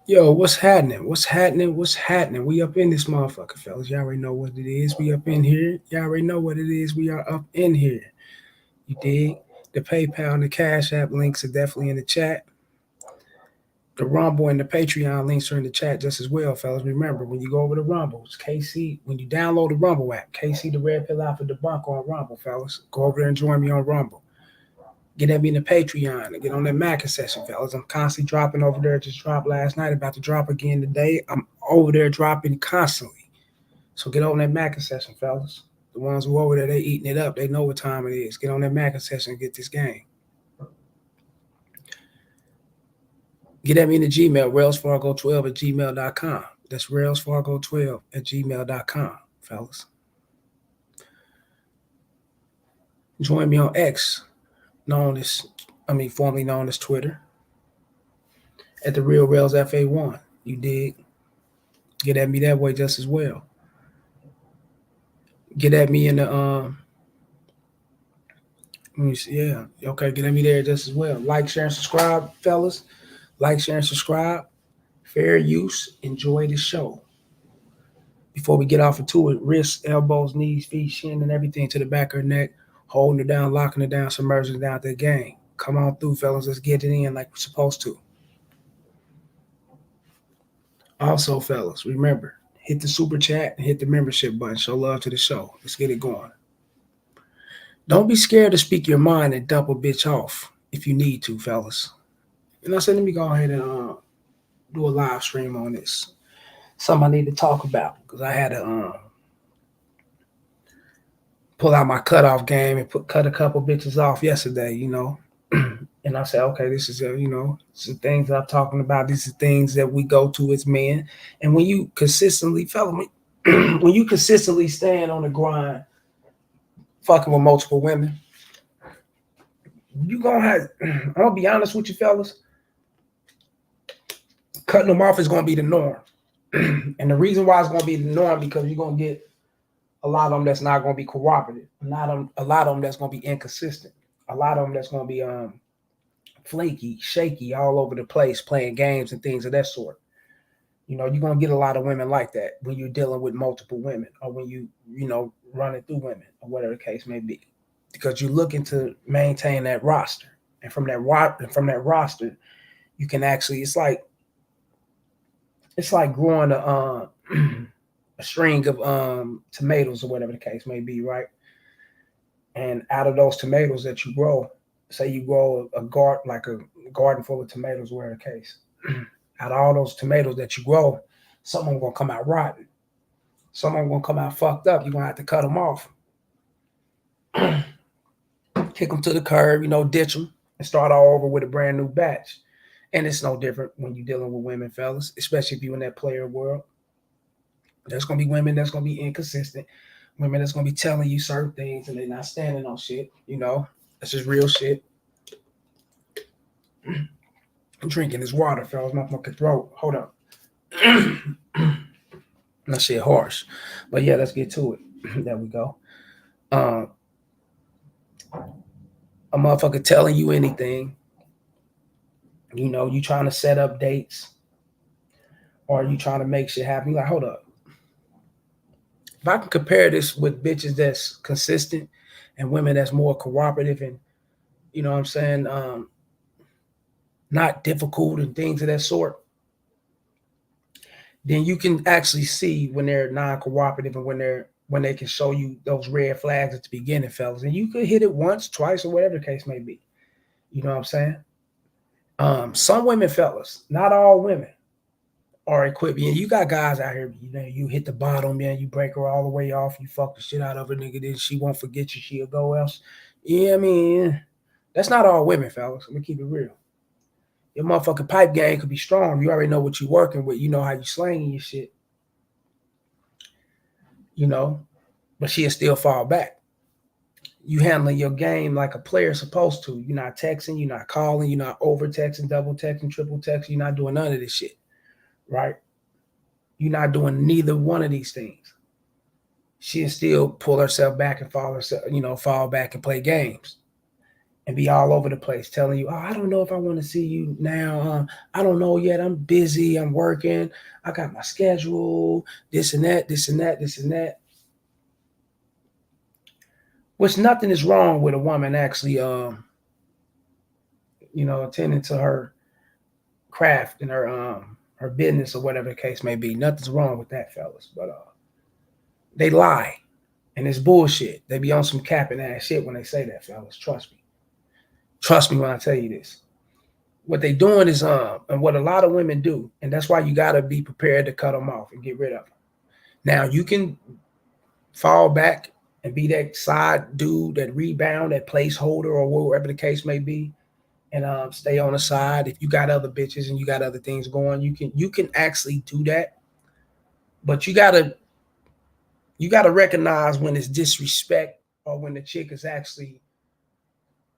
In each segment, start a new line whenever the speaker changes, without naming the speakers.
Yo, what's happening? What's happening? What's happening? We up in this motherfucker, fellas. Y'all already know what it is. We up in here. Y'all already know what it is. We are up in here. You dig? The PayPal and the Cash App links are definitely in the chat. The Rumble and the Patreon links are in the chat just as well, fellas. Remember, when you go over to Rumble, it's KC. When you download the Rumble app, KC the Red Pill Alpha Debunk on Rumble, fellas. Go over there and join me on Rumble. Get at me in the Patreon and get on that Mackin session, fellas. I'm constantly dropping over there. Just dropped last night, about to drop again today. I'm over there dropping constantly. So get on that Mackin session, fellas. The ones who over there, they eating it up. They know what time it is. Get on that Mackin session and get this game. Get at me in the Gmail, railsfargo12 at gmail.com. That's railsfargo12 at gmail.com, fellas. Join me on X, formerly known as Twitter, at the Real Rails FA1. You dig? Get at me that way just as well. Get at me in the let me see, yeah. Okay, get at me there just as well. Like, share, and subscribe, fellas. Like, share, and subscribe. Fair use. Enjoy the show. Before we get off into it, wrists, elbows, knees, feet, shin, and everything to the back of her neck, holding it down, locking it down, submerging it down to the game. Come on through, fellas. Let's get it in like we're supposed to. Also, fellas, remember, hit the super chat and hit the membership button. Show love to the show. Let's get it going. Don't be scared to speak your mind and dump a bitch off if you need to, fellas. And I said, let me go ahead and do a live stream on this. Something I need to talk about because I had to pull out my cutoff game and cut a couple bitches off yesterday, you know. And I said, okay, this is, this is things that I'm talking about. These are things that we go to as men. And when you consistently, when you consistently stand on the grind, fucking with multiple women, you gonna have, I'm gonna be honest with you, fellas, cutting them off is gonna be the norm. And the reason why it's gonna be the norm because you're gonna get a lot of them that's not gonna be cooperative, a lot of them that's gonna be inconsistent, a lot of them that's gonna be flaky, shaky, all over the place, playing games and things of that sort. You know, you're gonna get a lot of women like that when you're dealing with multiple women, or when you running through women, or whatever the case may be, because you're looking to maintain that roster, and from that roster, you can actually, it's like growing a string of tomatoes, or whatever the case may be, right? And out of those tomatoes that you grow, say you grow a garden full of tomatoes, whatever the case. Out of all those tomatoes that you grow, some of them gonna come out rotten. Some of them gonna come out fucked up. You're gonna have to cut them off, kick them to the curb, ditch them, and start all over with a brand new batch. And it's no different when you're dealing with women, fellas, especially if you're in that player world. There's gonna be women that's gonna be inconsistent, women that's gonna be telling you certain things and they're not standing on shit. That's just real shit. I'm drinking this water, fellas. My fucking throat. Hold up. That shit harsh. But yeah, let's get to it. There we go. A motherfucker telling you anything. You trying to set up dates, or you trying to make shit happen. You're like, hold up. If I can compare this with bitches that's consistent and women that's more cooperative and, you know what I'm saying, not difficult and things of that sort, then you can actually see when they're non-cooperative and when they can show you those red flags at the beginning, fellas. And you could hit it once, twice, or whatever the case may be. You know what I'm saying? Some women, fellas, not all women, are equipped. You got guys out here, you hit the bottom, man, you break her all the way off, you fuck the shit out of her, nigga, then she won't forget you, she'll go else. Yeah, I mean, that's not all women, fellas. Let me keep it real. Your motherfucking pipe game could be strong. You already know what you're working with. You know how you slanging your shit. But she'll still fall back. You handling your game like a player's supposed to. You're not texting, you're not calling, you're not over texting, double texting, triple texting. You're not doing none of this shit, right? You're not doing neither one of these things. She'll still pull herself back and fall back and play games. and be all over the place telling you, oh, I don't know if I want to see you now. I don't know yet. I'm busy. I'm working. I got my schedule, this and that, this and that, this and that. Which nothing is wrong with a woman actually, attending to her craft and her business or whatever the case may be. Nothing's wrong with that, fellas. But they lie, and it's bullshit. They be on some capping ass shit when they say that, fellas. Trust me. Trust me when I tell you this. What they doing is and what a lot of women do, and that's why you gotta be prepared to cut them off and get rid of them. Now you can fall back and be that side dude, that rebound, that placeholder, or whatever the case may be, and stay on the side. If you got other bitches and you got other things going, you can actually do that. But you gotta recognize when it's disrespect or when the chick is actually,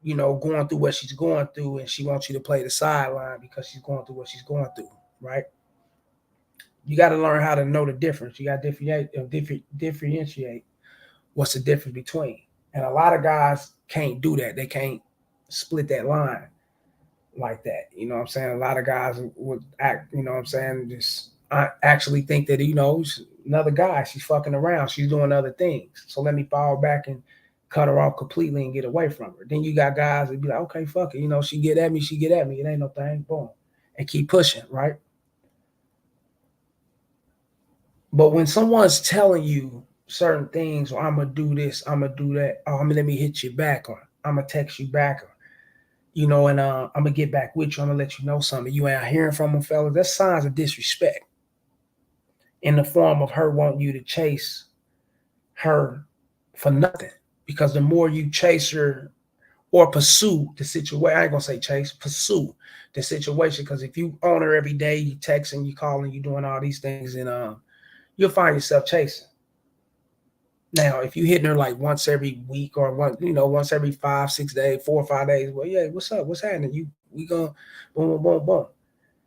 going through what she's going through and she wants you to play the sideline because she's going through what she's going through, right? You got to learn how to know the difference. You got to differentiate what's the difference between. And a lot of guys can't do that. They can't split that line like that. You know what I'm saying? A lot of guys would act, just actually think that, another guy, she's fucking around, she's doing other things. So let me fall back and cut her off completely and get away from her. Then you got guys that be like, okay, fuck it. She get at me. It ain't no thing. Boom. And keep pushing, right? But when someone's telling you certain things, or I'm going to do this, I'm going to do that, or let me hit you back, or I'm going to text you back, or, and I'm going to get back with you, I'm going to let you know something. You ain't hearing from them, fellas. That's signs of disrespect in the form of her wanting you to chase her for nothing. Because the more you chase her or pursue the situation, I ain't gonna say chase, pursue the situation. Because if you own her every day, you texting, you calling, you doing all these things, and you'll find yourself chasing. Now, if you hitting her like once every week or once every 5-6 days, 4 or 5 days, well, yeah, what's up? What's happening? We gonna boom, boom, boom, boom.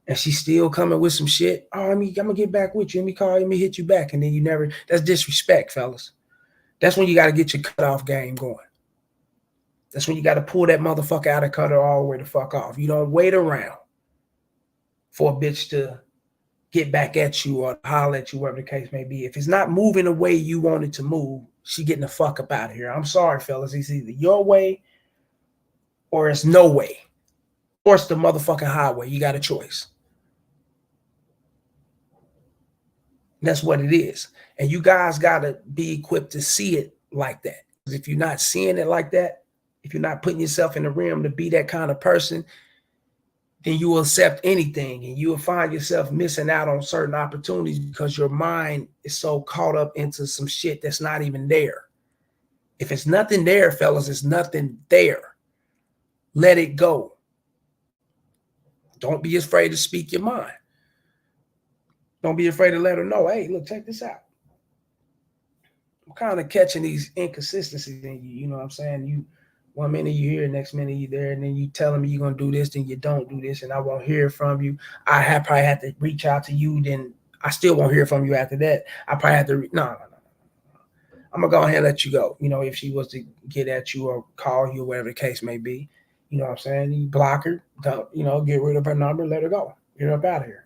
And she's still coming with some shit. Oh, I'm gonna get back with you. Let me call you, let me hit you back. And then you never, that's disrespect, fellas. That's when you got to get your cutoff game going. That's when you got to pull that motherfucker out and cut her all the way the fuck off. You don't wait around for a bitch to get back at you or holler at you, whatever the case may be. If it's not moving the way you want it to move, she getting the fuck up out of here. I'm sorry, fellas. It's either your way or it's no way. Or it's the motherfucking highway. You got a choice. That's what it is. And you guys got to be equipped to see it like that. Because if you're not seeing it like that, if you're not putting yourself in the realm to be that kind of person, then you will accept anything and you will find yourself missing out on certain opportunities because your mind is so caught up into some shit that's not even there. If it's nothing there, fellas, it's nothing there. Let it go. Don't be afraid to speak your mind. Don't be afraid to let her know, hey, look, check this out. I'm kind of catching these inconsistencies in you. You know what I'm saying? You 1 minute you here, next minute you there, and then you telling me you're gonna do this, then you don't do this, and I won't hear from you. I probably have to reach out to you, then I still won't hear from you after that. I probably have to no. I'm gonna go ahead and let you go. If she was to get at you or call you, whatever the case may be, you know what I'm saying? You block her, don't, get rid of her number, let her go, get her up out of here.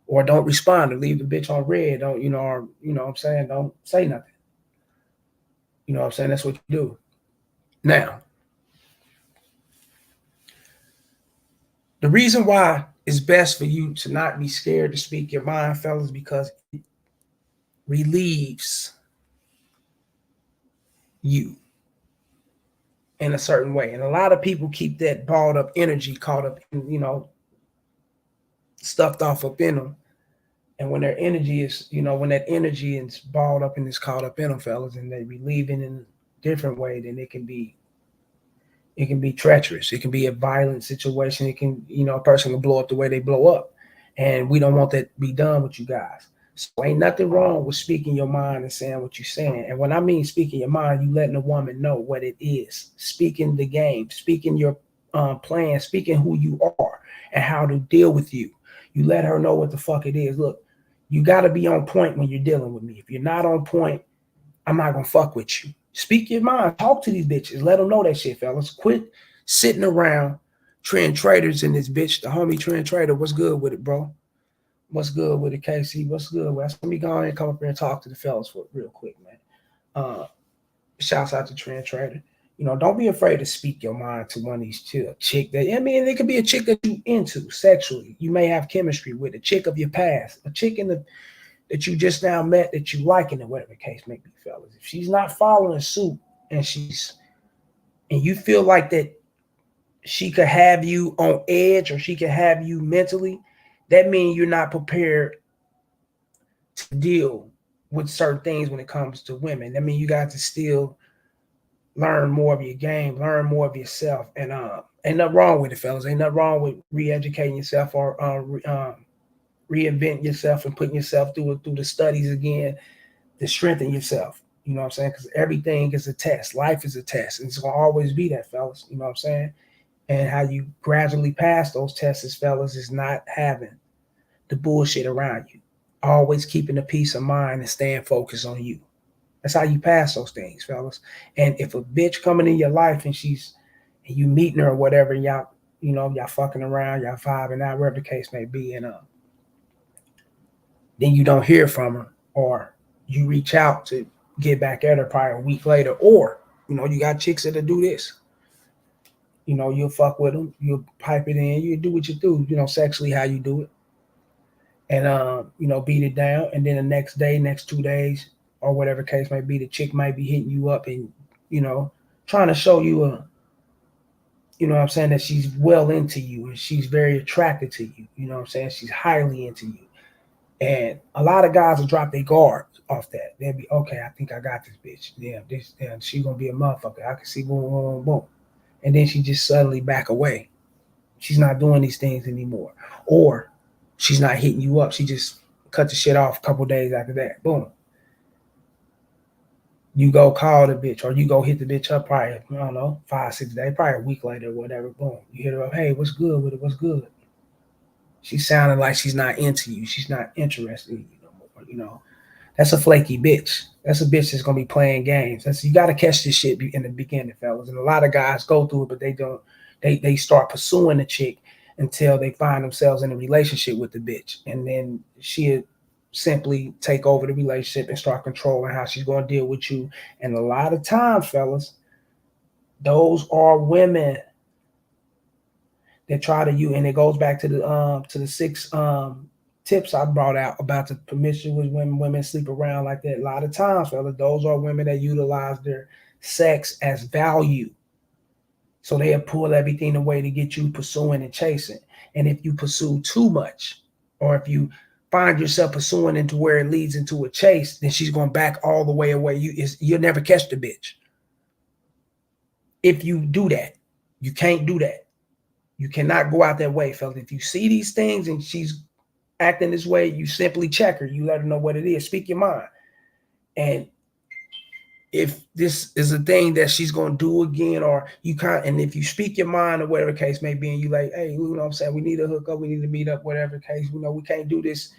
Or don't respond or leave the bitch on red. Don't, or what I'm saying, don't say nothing. You know what I'm saying? That's what you do. Now, the reason why it's best for you to not be scared to speak your mind, fellas, because it relieves you in a certain way. And a lot of people keep that balled up energy caught up, stuffed off up in them. And when their energy is, when that energy is balled up and is caught up in them, fellas, and they relieve it in a different way, then it can be treacherous. It can be a violent situation. It can, a person can blow up the way they blow up. And we don't want that to be done with you guys. So ain't nothing wrong with speaking your mind and saying what you're saying. And when I mean speaking your mind, you letting a woman know what it is. Speaking the game, speaking your plan, speaking who you are and how to deal with you. You let her know what the fuck it is. Look, you got to be on point when you're dealing with me. If you're not on point, I'm not going to fuck with you. Speak your mind. Talk to these bitches. Let them know that shit, fellas. Quit sitting around. Trend traders in this bitch. The homie Trend Trader. What's good with it, bro? What's good with it, KC? What's good? Well, let me go ahead and come up here and talk to the fellas for real quick, man. Shouts out to Trend Trader. Don't be afraid to speak your mind to one of these chick that, I mean, it could be a chick that you into sexually. You may have chemistry with a chick of your past, a chick that you just now met that you liking, or whatever the case may be, fellas. If she's not following suit and you feel like that she could have you on edge or she could have you mentally, that means you're not prepared to deal with certain things when it comes to women. I mean, you got to still learn more of your game, learn more of yourself, and ain't nothing wrong with it, fellas. Ain't nothing wrong with re-educating yourself or reinventing yourself and putting yourself through the studies again to strengthen yourself. You know what I'm saying? Because everything is a test. Life is a test, and it's gonna always be that, fellas. You know what I'm saying? And how you gradually pass those tests, fellas, is not having the bullshit around you. Always keeping the peace of mind and staying focused on you. That's how you pass those things, fellas. And if a bitch coming in your life and you meeting her or whatever, and y'all fucking around, y'all vibing out, wherever the case may be, and then you don't hear from her, or you reach out to get back at her probably a week later, or you got chicks that'll do this. You'll fuck with them, you'll pipe it in, you do what you do, sexually how you do it, and beat it down, and then the next day, next 2 days, or whatever case may be, the chick might be hitting you up and trying to show you what I'm saying, that she's well into you and she's very attracted to you. You know what I'm saying? She's highly into you. And a lot of guys will drop their guard off that. They'll be, okay, I think I got this bitch. Yeah, she's gonna be a motherfucker. I can see boom, boom, boom. And then she just suddenly back away. She's not doing these things anymore. Or she's not hitting you up. She just cut the shit off a couple days after that. Boom. You go call the bitch, or you go hit the bitch up probably, I don't know, 5-6 days, probably a week later, or whatever. Boom. You hit her up, hey, what's good with it? What's good? She's sounding like she's not into you. She's not interested in you no more. That's a flaky bitch. That's a bitch that's gonna be playing games. You got to catch this shit in the beginning, fellas. And a lot of guys go through it, but they don't. They start pursuing the chick until they find themselves in a relationship with the bitch, and then she simply take over the relationship and start controlling how she's going to deal with you. And a lot of times, fellas, those are women that try to you, and it goes back to the 6 tips I brought out about the promiscuous women sleep around like that. A lot of times, fellas, those are women that utilize their sex as value. So they'll pull everything away to get you pursuing and chasing. And if you pursue too much, or if you find yourself pursuing into where it leads into a chase, then she's going back all the way away. You'll never catch the bitch. If you do that, you can't do that. You cannot go out that way, fellas. If you see these things and she's acting this way, you simply check her. You let her know what it is. Speak your mind. And if this is a thing that she's going to do again, or and if you speak your mind or whatever the case may be, and you like, hey, you know what I'm saying? We need to hook up. We need to meet up, whatever the case. We can't do this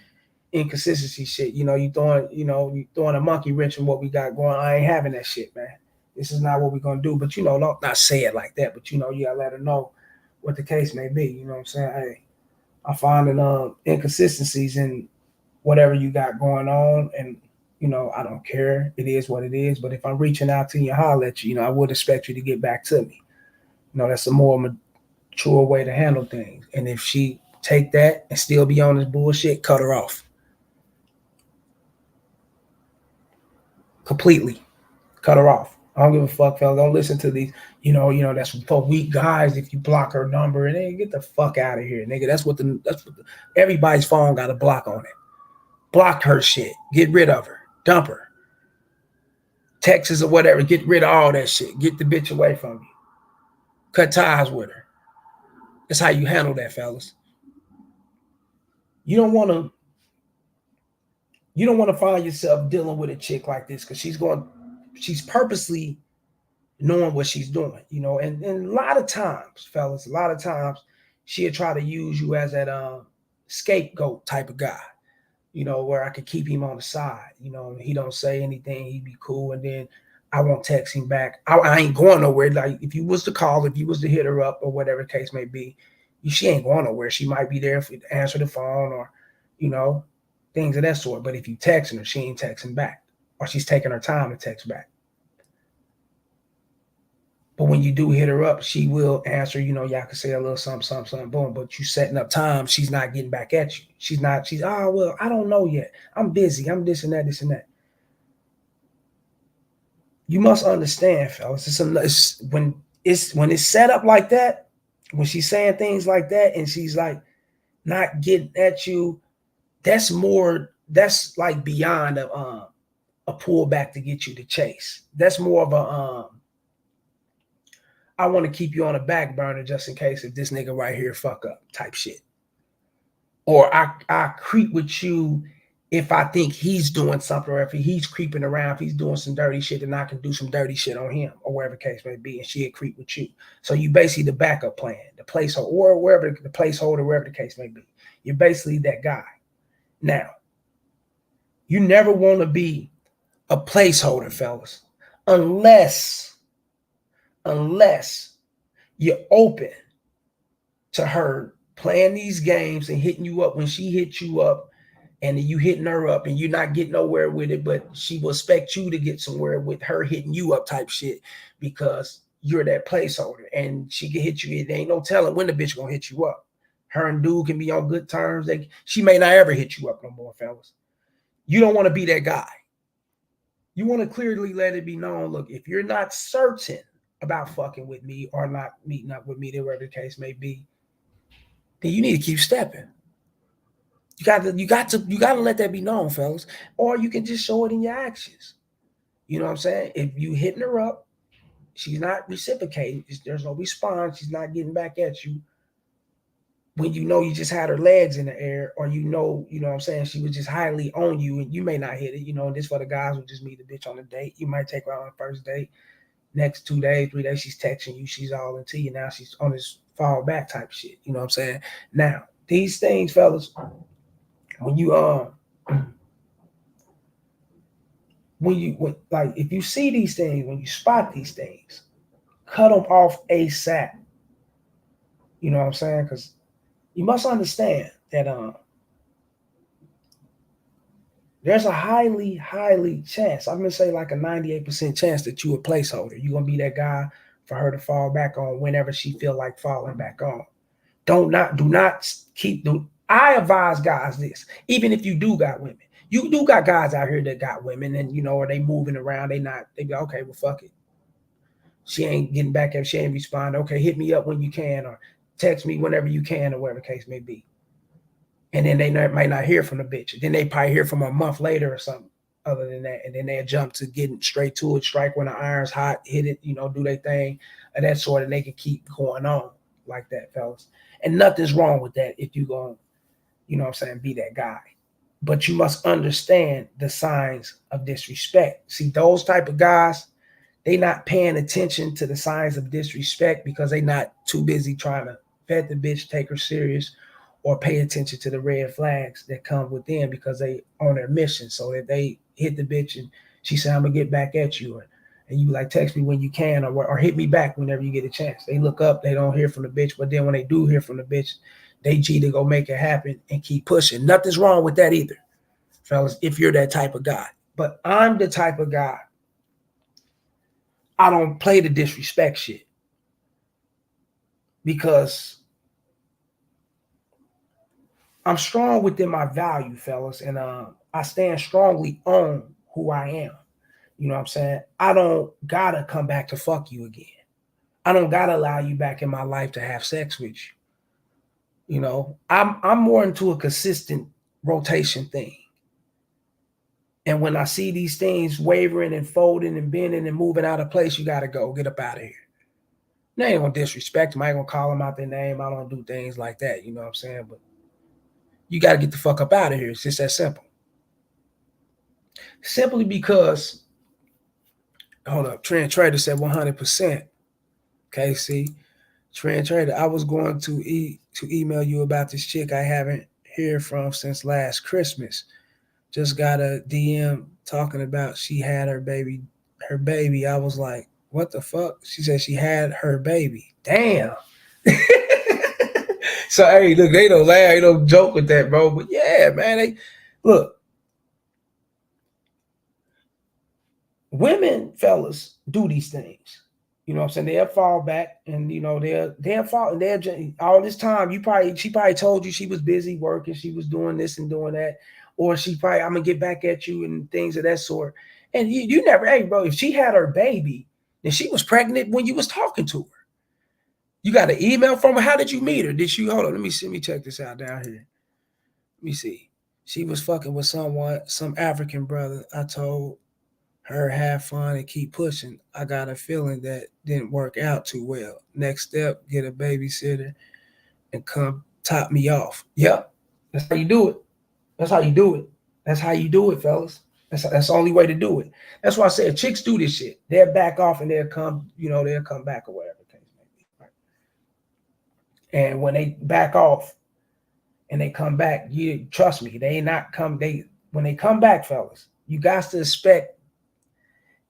inconsistency shit. You throwing a monkey wrench in what we got going. I ain't having that shit, man. This is not what we're going to do. But, don't not say it like that, but, you got to let her know what the case may be. You know what I'm saying? Hey, I'm finding inconsistencies in whatever you got going on, and I don't care. It is what it is. But if I'm reaching out to you and holler at you, I would expect you to get back to me. That's a more mature way to handle things. And if she take that and still be on this bullshit, cut her off completely. Cut her off. I don't give a fuck, fella. Don't listen to these. That's for weak guys. If you block her number, and hey, get the fuck out of here, nigga. That's what everybody's phone got a block on it. Block her shit. Get rid of her. Dump her. Texas or whatever. Get rid of all that shit. Get the bitch away from you. Cut ties with her. That's how you handle that, fellas. You don't want to find yourself dealing with a chick like this, because she's purposely knowing what she's doing, and a lot of times, fellas, she'll try to use you as that scapegoat type of guy, where I could keep him on the side, he don't say anything, he'd be cool, and then I won't text him back. I ain't going nowhere. Like if you was to call, if you was to hit her up or whatever the case may be, she ain't going nowhere. She might be there to answer the phone or, you know, things of that sort. But if you texting her, she ain't texting back, or she's taking her time to text back. But when you do hit her up, she will answer. You know, y'all can say a little something, boom. But you setting up time, she's not getting back at you. She's oh well, I don't know yet. I'm busy. I'm this and that, this and that. You must understand, fellas. When it's set up like that, when she's saying things like that, and she's like not getting at you, that's more. That's like beyond a pullback to get you to chase. That's more of a I want to keep you on the back burner just in case if this nigga right here fuck up type shit. Or I creep with you if I think he's doing something, or if he's creeping around, if he's doing some dirty shit, then I can do some dirty shit on him, or wherever the case may be, and she'll creep with you. So you basically the backup plan, the placeholder, or wherever the placeholder, wherever the case may be. You're basically that guy. Now, you never want to be a placeholder, fellas, unless you're open to her playing these games and hitting you up when she hits you up, and you hitting her up and you're not getting nowhere with it, but she will expect you to get somewhere with her hitting you up type shit because you're that placeholder, and she can hit you. There ain't no telling when the bitch gonna hit you up. Her and dude can be on good terms. She may not ever hit you up no more, fellas. You don't want to be that guy. You want to clearly let it be known, look, if you're not certain about fucking with me or not meeting up with me, whatever the case may be, then you need to keep stepping. You got to let that be known, fellas. Or you can just show it in your actions. You know what I'm saying? If you hitting her up, she's not reciprocating. There's no response. She's not getting back at you. When you know you just had her legs in the air, or you know what I'm saying, she was just highly on you, and you may not hit it. You know, this for the guys who just meet the bitch on a date. You might take her out on the first date. Next 2 days, 3 days, she's texting you. She's all into you. Now she's on this fall back type shit. You know what I'm saying? Now, these things, fellas, when you like if you see these things, when you spot these things, cut them off ASAP. You know what I'm saying? Because you must understand that there's a highly chance, I'm gonna say like a 98% chance that you a placeholder. You're gonna be that guy for her to fall back on whenever she feel like falling back on. Do not keep. I advise guys this, even if you do got women. You do got guys out here that got women, and you know, are they moving around? They be okay, well, fuck it. She ain't getting back at, she ain't responding. Okay, hit me up when you can, or text me whenever you can, or whatever the case may be. And then they might not hear from the bitch. Then they probably hear from a month later or something other than that. And then they'll jump to getting straight to it, strike when the iron's hot, hit it, you know, do their thing, and that sort, and they can keep going on like that, fellas. And nothing's wrong with that if you going, you know what I'm saying, be that guy. But you must understand the signs of disrespect. See, those type of guys, they not paying attention to the signs of disrespect because they not too busy trying to vet the bitch, take her serious, or pay attention to the red flags that come within because they on their mission. So if they hit the bitch and she said, I'm gonna get back at you, and you like text me when you can, or hit me back whenever you get a chance. They look up, they don't hear from the bitch, but then when they do hear from the bitch, they G to go make it happen and keep pushing. Nothing's wrong with that either, fellas, if you're that type of guy. But I'm the type of guy, I don't play the disrespect shit because I'm strong within my value, fellas, and I stand strongly on who I am. You know what I'm saying? I don't gotta come back to fuck you again. I don't gotta allow you back in my life to have sex with you. You know, I'm more into a consistent rotation thing. And when I see these things wavering and folding and bending and moving out of place, you gotta go. Get up out of here. Now, I ain't gonna disrespect them. I ain't gonna call them out their name. I don't do things like that. You know what I'm saying? But you gotta get the fuck up out of here. It's just that simple. Simply because, hold up, Trend Trader said 100%. Okay, see, Trend Trader, I was going to email you about this chick I haven't heard from since last Christmas. Just got a DM talking about she had her baby her baby. I was like, what the fuck? She said she had her baby. Damn. So hey, look, they don't laugh, they don't joke with that, bro. But yeah, man, they look, women, fellas, do these things. You know what I'm saying? They'll fall back and they'll fall and they'll all this time she probably told you she was busy working, she was doing this and doing that, or she probably I'm gonna get back at you and things of that sort. And you never, hey bro, if she had her baby, then she was pregnant when you was talking to her. You got an email from her. How did you meet her? Did she hold on? Let me check this out down here. Let me see. She was fucking with some African brother. I told her have fun and keep pushing. I got a feeling that didn't work out too well. Next step, get a babysitter and come top me off. Yep. That's how you do it. That's how you do it. That's how you do it, fellas. That's the only way to do it. That's why I said chicks do this shit. They'll back off and they'll come back or whatever the case may be. Right? And when they back off and they come back, you trust me, when they come back, fellas, you got to expect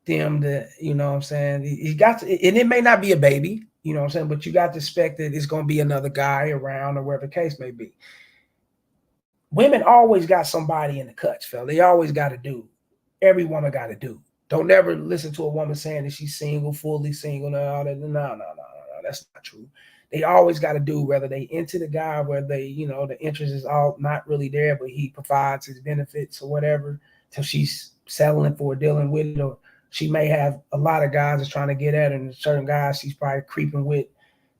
them to, you know what I'm saying? You got to, and it may not be a baby, you know what I'm saying, but you got to expect that it's gonna be another guy around or whatever the case may be. Women always got somebody in the cuts, fella. They always got to do. Every woman got to do. Don't never listen to a woman saying that she's single, fully single, and all that. No. That's not true. They always got to do, whether they into the guy, whether they, the interest is all not really there, but he provides his benefits or whatever, till she's settling for dealing with it, or she may have a lot of guys that's trying to get at her, and certain guys she's probably creeping with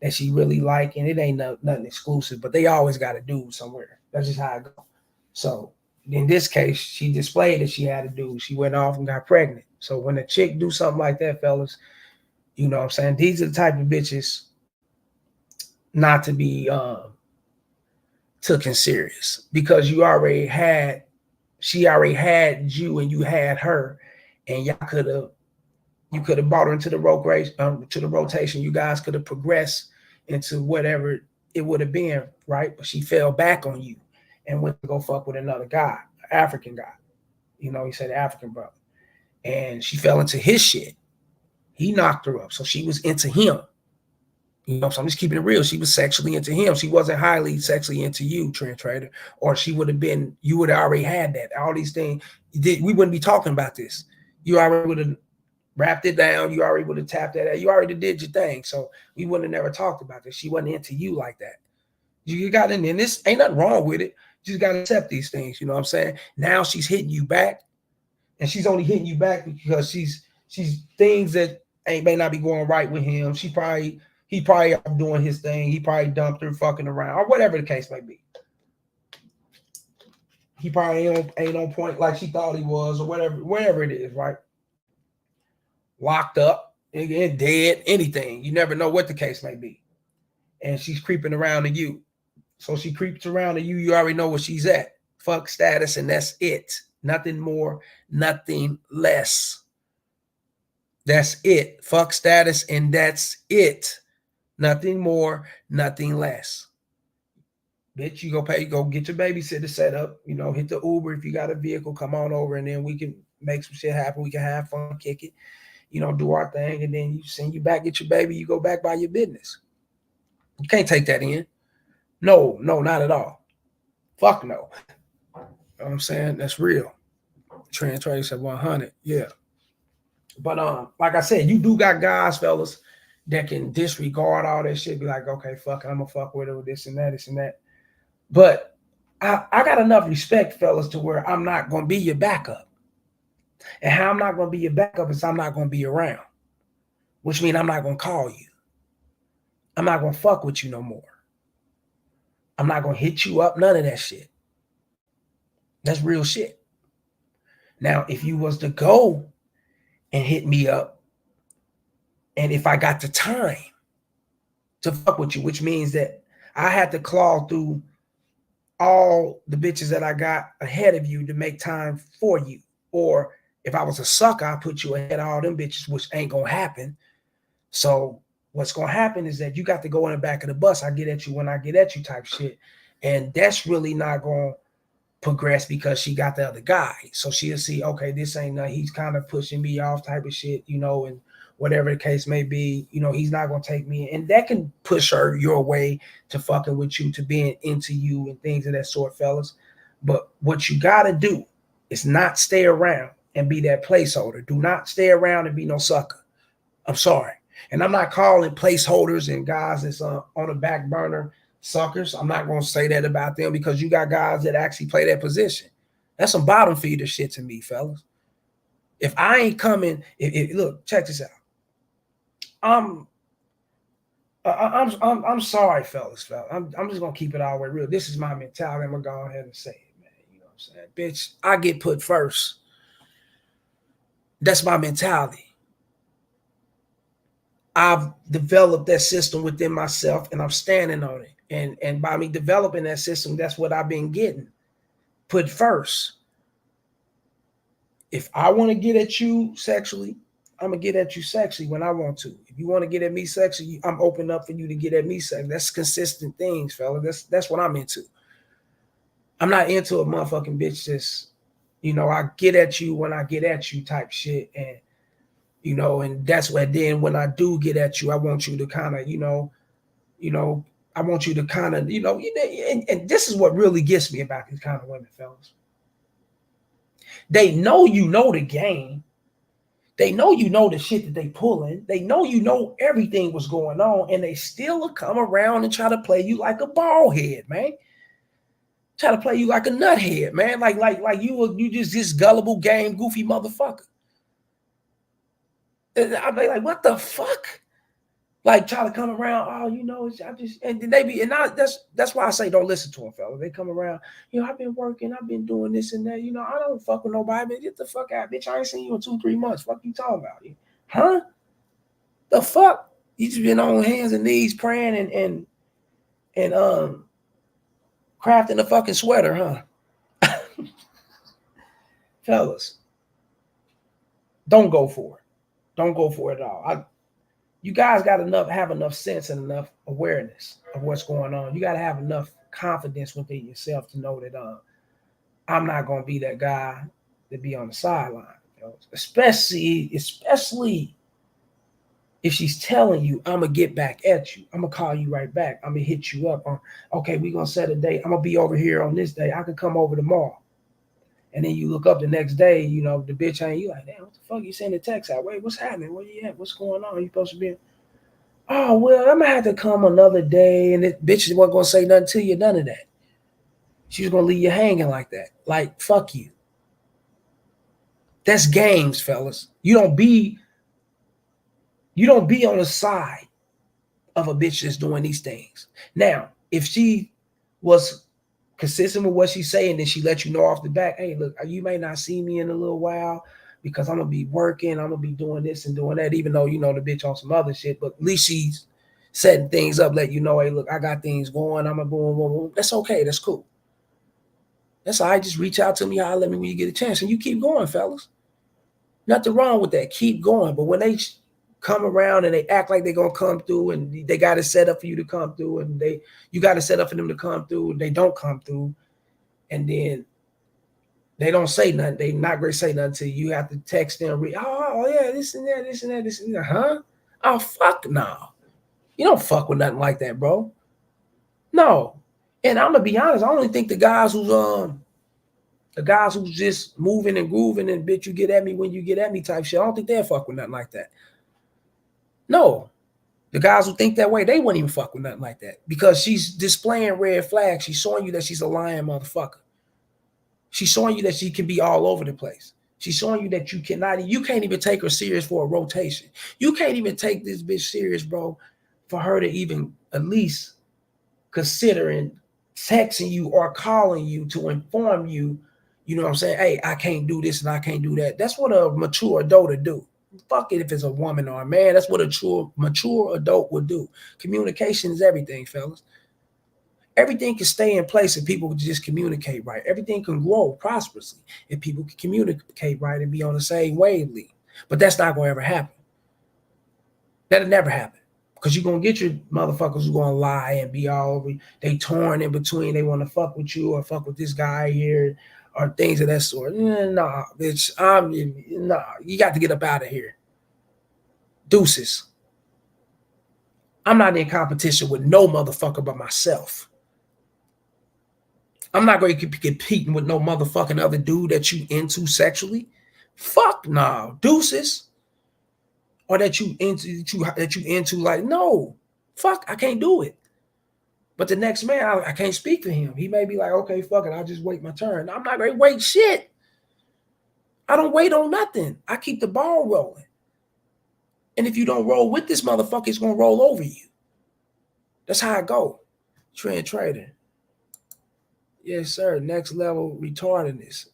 that she really like, and it ain't nothing exclusive, but they always got to do somewhere. That's just how it goes. So in this case, she displayed that she had a dude. She went off and got pregnant. So when a chick do something like that, fellas, you know what I'm saying? These are the type of bitches not to be taken serious, because she already had you and you had her, and y'all you could have brought her into the rotation. You guys could have progressed into whatever it would have been, right? But she fell back on you and went to go fuck with another guy, African guy. He said African brother. And she fell into his shit. He knocked her up. So she was into him. So I'm just keeping it real. She was sexually into him. She wasn't highly sexually into you, Trent Trader. Or you would have already had that. All these things. We wouldn't be talking about this. You already would have wrapped it down. You already would have tapped that out. You already did your thing. So we wouldn't have never talked about this. She wasn't into you like that. You got in there, and this ain't nothing wrong with it. You just got to accept these things. You know what I'm saying? Now she's hitting you back, and she's only hitting you back because she's things that may not be going right with him. He probably doing his thing. He probably dumped her, fucking around, or whatever the case may be. He probably ain't on point like she thought he was, or whatever it is, right? Locked up, and dead, anything. You never know what the case may be. And she's creeping around to you. So she creeps around to you. You already know where she's at. Fuck status, and that's it. Nothing more, nothing less. That's it. Fuck status, and that's it. Nothing more, nothing less. Bitch, you go get your babysitter set up. Hit the Uber if you got a vehicle. Come on over, and then we can make some shit happen. We can have fun, kick it. Do our thing, and then you send you back, get your baby. You go back by your business. You can't take that in. No, not at all. Fuck no. You know what I'm saying? That's real. Trans Trader said 100. Yeah. But like I said, you do got guys, fellas, that can disregard all that shit. Be like, okay, fuck it, I'm gonna fuck with her with this and that. But I got enough respect, fellas, to where I'm not gonna be your backup. And how I'm not gonna be your backup is I'm not gonna be around, which means I'm not gonna call you. I'm not gonna fuck with you no more. I'm not gonna hit you up, none of that shit. That's real shit. Now, if you was to go and hit me up, and if I got the time to fuck with you, which means that I had to claw through all the bitches that I got ahead of you to make time for you. Or if I was a sucker, I put you ahead of all them bitches, which ain't gonna happen. So what's gonna happen is that you got to go in the back of the bus. I get at you when I get at you type shit. And that's really not gonna progress because she got the other guy. So she'll see, okay, this ain't nothing. He's kind of pushing me off type of shit, you know, and whatever the case may be, you know, he's not going to take me. And that can push her your way to fucking with you, to being into you and things of that sort, fellas. But what you got to do is not stay around and be that placeholder. Do not stay around and be no sucker. I'm sorry. And I'm not calling placeholders and guys that's on the back burner suckers. I'm not going to say that about them, because you got guys that actually play that position. That's some bottom feeder shit to me, fellas. If I ain't coming, look, check this out. I'm sorry, fellas. I'm just gonna keep it all the way real. This is my mentality. I'm gonna go ahead and say it, man. You know what I'm saying? Bitch, I get put first. That's my mentality. I've developed that system within myself, and I'm standing on it. And by me developing that system, that's what I've been getting. Put first. If I want to get at you sexually, I'm gonna get at you sexually when I want to. If you want to get at me sexually, I'm open up for you to get at me sexually. That's consistent things, fella. That's what I'm into. I'm not into a motherfucking bitch that's, you know, I get at you when I get at you type shit. And, you know, and that's where then when I do get at you, I want you to kind of, you know, I want you to kind of, you know, and this is what really gets me about these kind of women, fellas. They know you know the game. They know you know the shit that they pulling. They know you know everything was going on, and they still come around and try to play you like a bald head, man. Try to play you like a nuthead, man. Like you just this gullible game goofy motherfucker. And I'm like, what the fuck? Like try to come around, oh, you know, I just, and they be, and that's why I say don't listen to them, fella. They come around, you know, I've been working, I've been doing this and that, you know, I don't fuck with nobody, but get the fuck out, bitch. I ain't seen you in 2-3 months. Fuck you talking about? Huh? The fuck? You just been on hands and knees praying and crafting a fucking sweater, huh? Fellas, don't go for it. Don't go for it at all. You guys got have enough sense and enough awareness of what's going on. You got to have enough confidence within yourself to know that I'm not going to be that guy to be on the sideline. You know? Especially if she's telling you, I'm going to get back at you. I'm going to call you right back. I'm going to hit you up on, okay, we're going to set a date. I'm going to be over here on this day. I can come over tomorrow. And then you look up the next day, you know, the bitch ain't, you like, damn, what the fuck? You sending a text out? Wait, what's happening? Where you at? What's going on? You supposed to be, oh, well, I'm going to have to come another day. And this bitch wasn't going to say nothing to you, none of that. She's going to leave you hanging like that. Like, fuck you. That's games, fellas. You don't be on the side of a bitch that's doing these things. Now, if she was consistent with what she's saying, then she let you know off the back, hey, look, you may not see me in a little while because I'm going to be working. I'm going to be doing this and doing that, even though, you know, the bitch on some other shit. But at least she's setting things up, let you know, hey, look, I got things going. I'm going to boom. That's okay. That's cool. That's all right. Just reach out to me. Holler at me when you get a chance. And you keep going, fellas. Nothing wrong with that. Keep going. But when they come around and they act like they're going to come through and they got to set up for you to come through and you got to set up for them to come through and they don't come through and then they don't say nothing. They not going to say nothing to you. You have to text them. Oh, yeah, this and that. Huh? Oh, fuck no. You don't fuck with nothing like that, bro. No. And I'm going to be honest. I only think the guys who's just moving and grooving and bitch, you get at me when you get at me type shit. I don't think they'll fuck with nothing like that. No, the guys who think that way, they wouldn't even fuck with nothing like that because she's displaying red flags. She's showing you that she's a lying motherfucker. She's showing you that she can be all over the place. She's showing you that you can't even take her serious for a rotation. You can't even take this bitch serious, bro, for her to even at least considering texting you or calling you to inform you, you know what I'm saying? Hey, I can't do this and I can't do that. That's what a mature adult would do. Fuck it if it's a woman or a man. That's what a mature adult would do. Communication is everything, fellas. Everything can stay in place if people can just communicate right. Everything can grow prosperously if people can communicate right and be on the same wavelength. But that's not going to ever happen. That'll never happen Because you're going to get your motherfuckers who going to lie and be all over. They torn in between. They want to fuck with you or fuck with this guy here or things of that sort. Nah, bitch. Nah, you got to get up out of here. Deuces. I'm not in competition with no motherfucker but myself. I'm not going to be competing with no motherfucking other dude that you into sexually. Fuck nah. Deuces. Or that you into like, no. Fuck, I can't do it. But the next man, I can't speak for him. He may be like, okay, fuck it, I'll just wait my turn. I'm not going to wait shit. I don't wait on nothing. I keep the ball rolling. And if you don't roll with this motherfucker, it's going to roll over you. That's how I go. Trend trader. Yes, sir. Next level retardedness.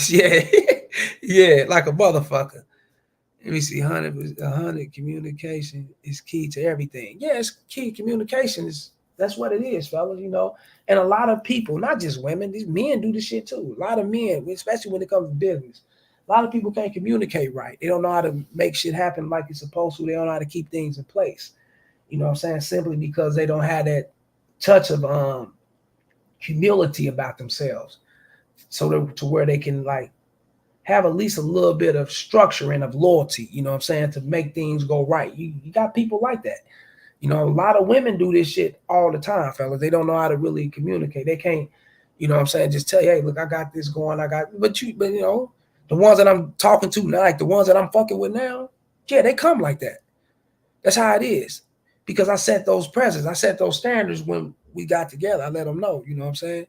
Yeah. Yeah, like a motherfucker. Let me see. 100 communication is key to everything. Yeah, it's key. Communication that's what it is, fellas, you know. And a lot of people, not just women, these men do this shit too. A lot of men, especially when it comes to business, a lot of people can't communicate right. They don't know how to make shit happen like it's supposed to. They don't know how to keep things in place. You know what I'm saying? Simply because they don't have that touch of humility about themselves. So to where they can like have at least a little bit of structure and of loyalty, you know what I'm saying, to make things go right. You got people like that. You know, a lot of women do this shit all the time, fellas. They don't know how to really communicate. They can't, you know what I'm saying, just tell you, hey, look, I got this going. But you know, the ones that I'm talking to now, like the ones that I'm fucking with now, yeah, they come like that. That's how it is. Because I set those precedents. I set those standards when we got together. I let them know, you know what I'm saying,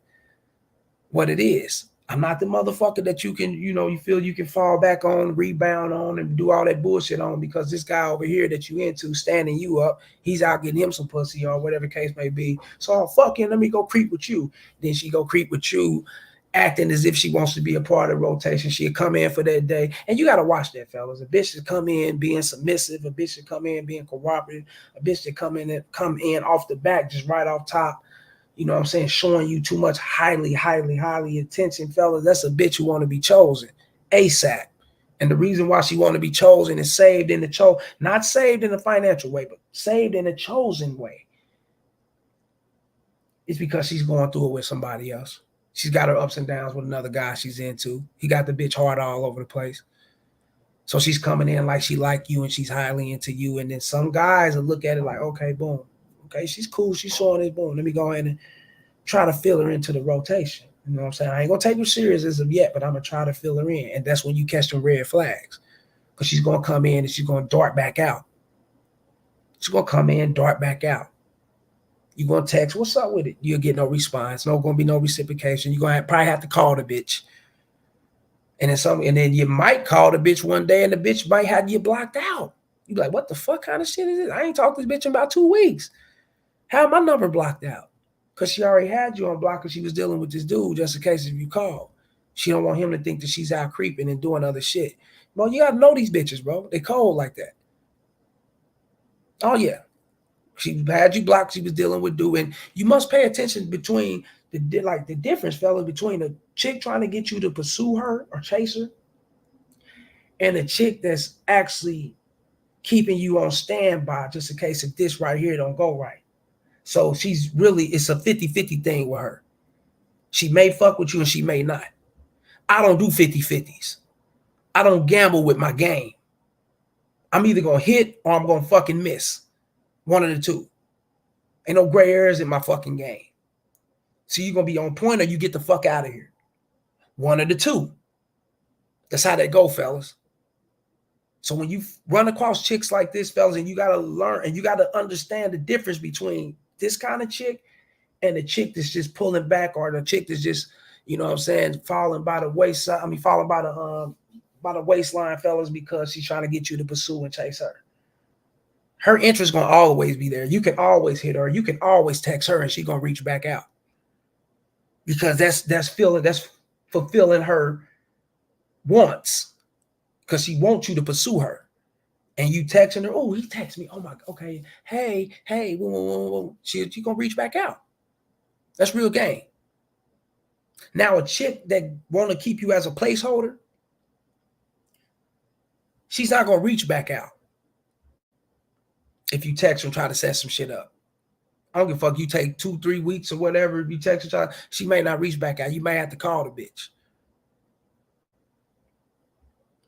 what it is. I'm not the motherfucker that you can, you know, you feel you can fall back on, rebound on, and do all that bullshit on because this guy over here that you into standing you up, he's out getting him some pussy or whatever the case may be. So I'll fuck him, let me go creep with you. Then she go creep with you, acting as if she wants to be a part of the rotation. She'll come in for that day. And you got to watch that, fellas. A bitch should come in being submissive. A bitch should come in being cooperative. A bitch should come in off the back, just right off top. You know what I'm saying? Showing you too much highly attention, fellas. That's a bitch who want to be chosen ASAP. And the reason why she want to be chosen is saved in the not saved in a financial way, but saved in a chosen way. It's because she's going through it with somebody else. She's got her ups and downs with another guy she's into. He got the bitch hard all over the place. So she's coming in like she like you and she's highly into you. And then some guys will look at it like, okay, boom. Okay, she's cool. She's showing this, boom. Let me go ahead and try to fill her into the rotation. You know what I'm saying? I ain't going to take her serious as of yet, but I'm going to try to fill her in. And that's when you catch them red flags. Because she's going to come in and she's going to dart back out. She's going to come in, dart back out. You're going to text, what's up with it? You'll get no response. No going to be no reciprocation. You're going to probably have to call the bitch. And then you might call the bitch one day and the bitch might have you blocked out. You be like, what the fuck kind of shit is this? I ain't talked to this bitch in about 2 weeks. How my number blocked out? Because she already had you on block because she was dealing with this dude just in case if you call. She don't want him to think that she's out creeping and doing other shit. Bro, you got to know these bitches, bro. They cold like that. Oh, yeah. She had you blocked. She was dealing with dude. And you must pay attention between the difference, fellas, between a chick trying to get you to pursue her or chase her and a chick that's actually keeping you on standby just in case if this right here don't go right. So it's a 50-50 thing with her. She may fuck with you and she may not. I don't do 50-50s. I don't gamble with my game. I'm either going to hit or I'm going to fucking miss. One of the two. Ain't no gray areas in my fucking game. So you're going to be on point or you get the fuck out of here. One of the two. That's how that go, fellas. So when you run across chicks like this, fellas, and you got to learn and you got to understand the difference between this kind of chick and the chick that's just pulling back or the chick that's just, you know what I'm saying, falling by the wayside. Falling by the waistline, fellas, because she's trying to get you to pursue and chase her. Her interest going to always be there. You can always hit her. You can always text her and she's going to reach back out. Because that's fulfilling her wants. Because she wants you to pursue her. And you texting her, oh, he texted me. Oh my, okay. Hey, she going to reach back out. That's real game. Now, a chick that want to keep you as a placeholder, she's not going to reach back out. If you text and try to set some shit up. I don't give a fuck. You take 2-3 weeks or whatever. If you text her, she may not reach back out. You may have to call the bitch.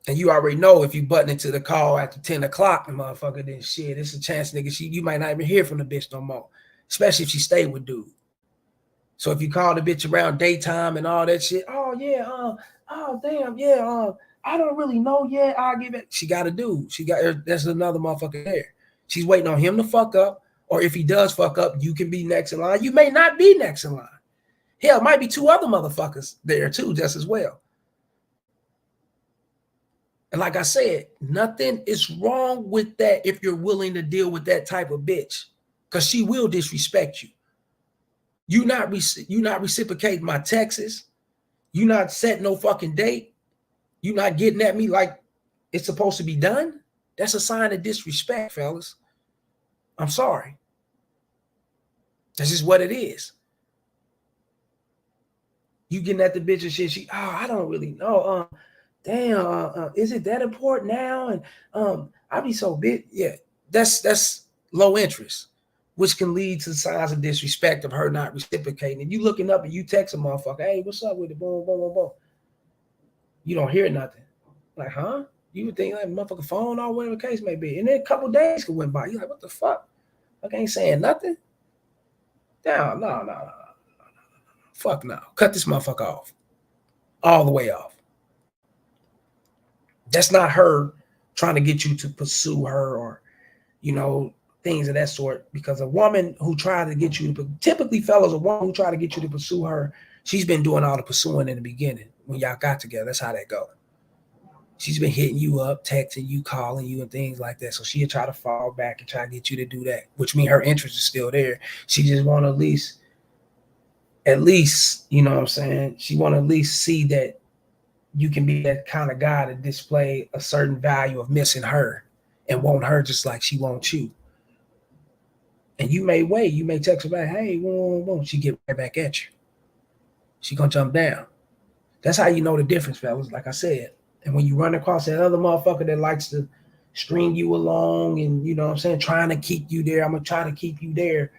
And you already know if you button into the call after 10 o'clock, the motherfucker, then shit, it's a chance, nigga, you might not even hear from the bitch no more. Especially if she stay with dude. So if you call the bitch around daytime and all that shit, oh yeah, oh damn, yeah, I don't really know yet. I'll give it. She got a dude. There's another motherfucker there. She's waiting on him to fuck up. Or if he does fuck up, you can be next in line. You may not be next in line. Hell, it might be 2 other motherfuckers there too, just as well. And like I said, nothing is wrong with that if you're willing to deal with that type of bitch, because she will disrespect you. You not reciprocating my texts. You not setting no fucking date. You not getting at me like it's supposed to be done. That's a sign of disrespect, fellas. I'm sorry. That's just what it is. You getting at the bitch and shit. I don't really know. Damn, is it that important now? And I be so big. Yeah, that's low interest, which can lead to signs of disrespect of her not reciprocating. If you looking up and you text a motherfucker, hey, what's up with it? Boom, boom, boom, boom. You don't hear nothing. Like, huh? You would think like motherfucker phone or whatever the case may be. And then a couple days could went by. You're like, what the fuck? Like, I ain't saying nothing. No. Fuck no. Cut this motherfucker off. All the way off. That's not her trying to get you to pursue her or, things of that sort. Because a woman who tried to get you to, typically fellas, a woman who tried to get you to pursue her, she's been doing all the pursuing in the beginning when y'all got together. That's how that goes. She's been hitting you up, texting you, calling you, and things like that. So she'll try to fall back and try to get you to do that, which means her interest is still there. She just want to at least, you know what I'm saying? She want to at least see that you can be that kind of guy to display a certain value of missing her and want her just like she wants you. And you may wait. You may text her back, hey, won't she get right back at you? She gonna jump down. That's how you know the difference, fellas, like I said. And when you run across that other motherfucker that likes to string you along and, you know what I'm saying, trying to keep you there, I'm going to try to keep you there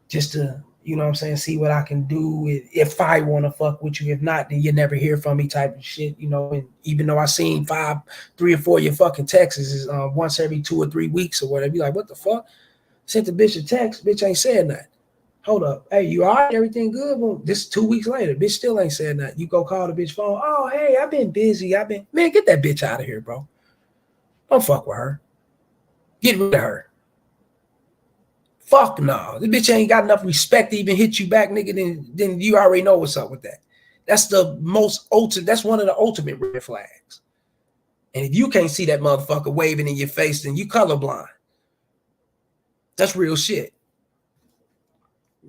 just to, you know what I'm saying, see what I can do if I want to fuck with you. If not, then you never hear from me type of shit, And even though I seen 3 or 4 of your fucking texts is once every 2 or 3 weeks or whatever, you like, what the fuck? Sent the bitch a text, bitch ain't said nothing. Hold up. Hey, you all right? Everything good? Well, this 2 weeks later, bitch still ain't said nothing. You go call the bitch phone. Oh, hey, I've been busy. Man, get that bitch out of here, bro. Don't fuck with her. Get rid of her. Fuck no. The bitch ain't got enough respect to even hit you back, nigga. Then you already know what's up with that. That's that's one of the ultimate red flags. And if you can't see that motherfucker waving in your face, then you colorblind. That's real shit.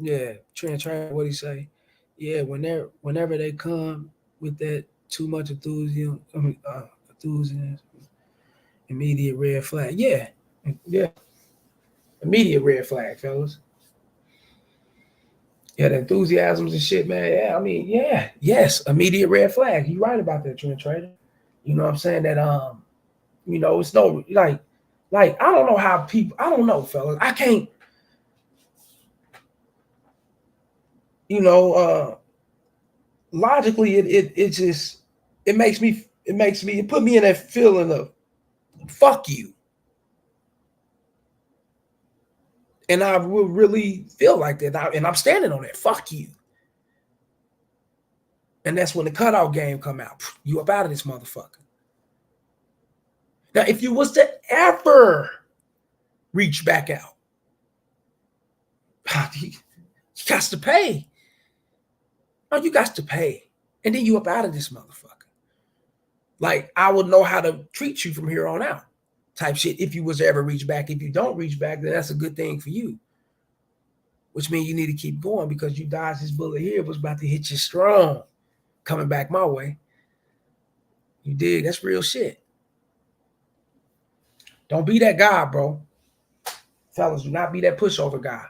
Yeah, Trent, what he say? Yeah, whenever they come with that too much enthusiasm, immediate red flag. Yeah, immediate red flag, fellas. Yeah, the enthusiasms and shit, man. Yeah, I mean, yeah, yes, immediate red flag. You right about that, Trent Trader. You know what I'm saying? That it's no like I don't know how people. I don't know, fellas. I can't. Logically, it put me in that feeling of fuck you. And I will really feel like that. And I'm standing on that. Fuck you. And that's when the cutout game come out. You up out of this motherfucker. Now, if you was to ever reach back out, you got to pay. No, you got to pay. And then you up out of this motherfucker. Like, I will know how to treat you from here on out. Type shit. If you was to ever reach back. If you don't reach back, then that's a good thing for you. Which means you need to keep going because you dodged this bullet here. It was about to hit you strong. Coming back my way. You dig? That's real shit. Don't be that guy, bro. Fellas, do not be that pushover guy.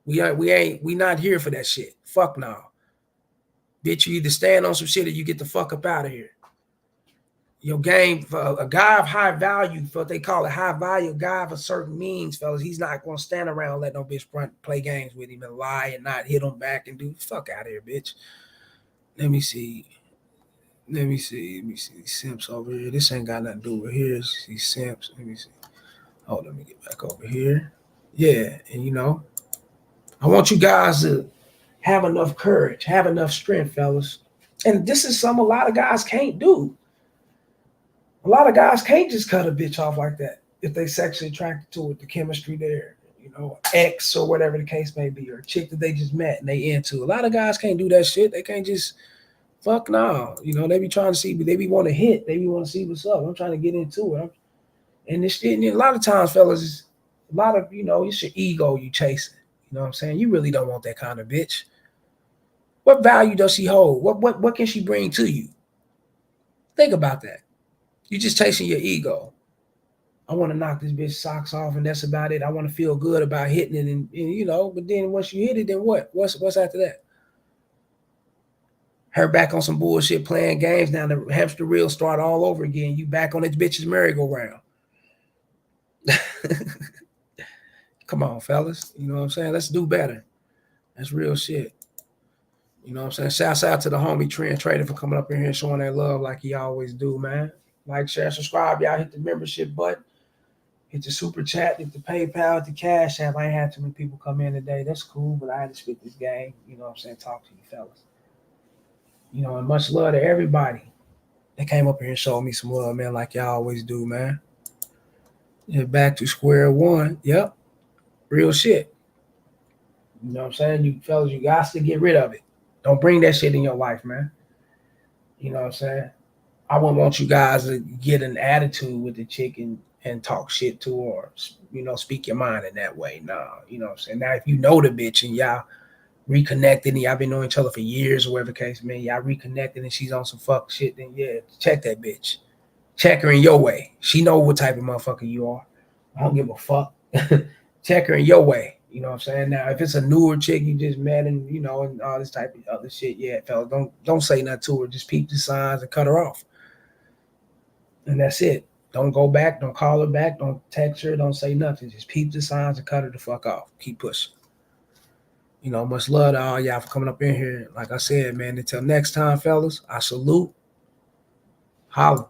We not here for that shit. Fuck no. Bitch, you either stand on some shit or you get the fuck up out of here. Your game for a guy of high value, for what they call it high value, guy of a certain means, fellas, he's not gonna stand around and let no bitch play games with him and lie and not hit him back and do fuck out of here, bitch. Let me see. Let me see. Let me see. Simps over here. This ain't got nothing to do with here. See Simps. Let me see. Oh, let me get back over here. Yeah, and I want you guys to have enough courage, have enough strength, fellas. And this is something a lot of guys can't do. A lot of guys can't just cut a bitch off like that if they sexually attracted to it, the chemistry there, X or whatever the case may be, or a chick that they just met and they into. A lot of guys can't do that shit. They can't just fuck no. They be trying to see, they be want to hit, they be want to see what's up. I'm trying to get into it. And this shit, and a lot of times, fellas, a lot of it's your ego you chasing. You know what I'm saying? You really don't want that kind of bitch. What value does she hold? What can she bring to you? Think about that. You're just chasing your ego. I want to knock this bitch socks off, and that's about it. I want to feel good about hitting it, and but then once you hit it, then what? What's after that? Her back on some bullshit playing games. Now the hamster wheel start all over again. You back on this bitch's merry-go-round. Come on, fellas. You know what I'm saying? Let's do better. That's real shit. You know what I'm saying? Shouts out to the homie Trend Trader for coming up in here and showing that love like he always do, man. Like, share, subscribe. Y'all hit the membership button. Hit the super chat, hit the PayPal, hit the Cash App. I ain't had too many people come in today. That's cool, but I had to spit this game. You know what I'm saying? Talk to you fellas. And much love to everybody that came up here and showed me some love, man, like y'all always do, man. Yeah, back to square one. Yep. Real shit. You know what I'm saying? You fellas, you got to get rid of it. Don't bring that shit in your life, man. You know what I'm saying? I wouldn't want you guys to get an attitude with the chick and talk shit to her, or, speak your mind in that way. Nah, you know what I'm saying? Now, if you know the bitch and y'all reconnected and y'all been knowing each other for years or whatever the case, man, y'all reconnected and she's on some fuck shit, then yeah, check that bitch. Check her in your way. She know what type of motherfucker you are. I don't give a fuck. Check her in your way. You know what I'm saying? Now, if it's a newer chick you just met and and all this type of other shit, yeah, fellas, don't say nothing to her. Just peep the signs and cut her off. And that's it. Don't go back. Don't call her back. Don't text her. Don't say nothing. Just peep the signs and cut her the fuck off. Keep pushing. Much love to all y'all for coming up in here. Like I said, man, until next time, fellas, I salute. Holla.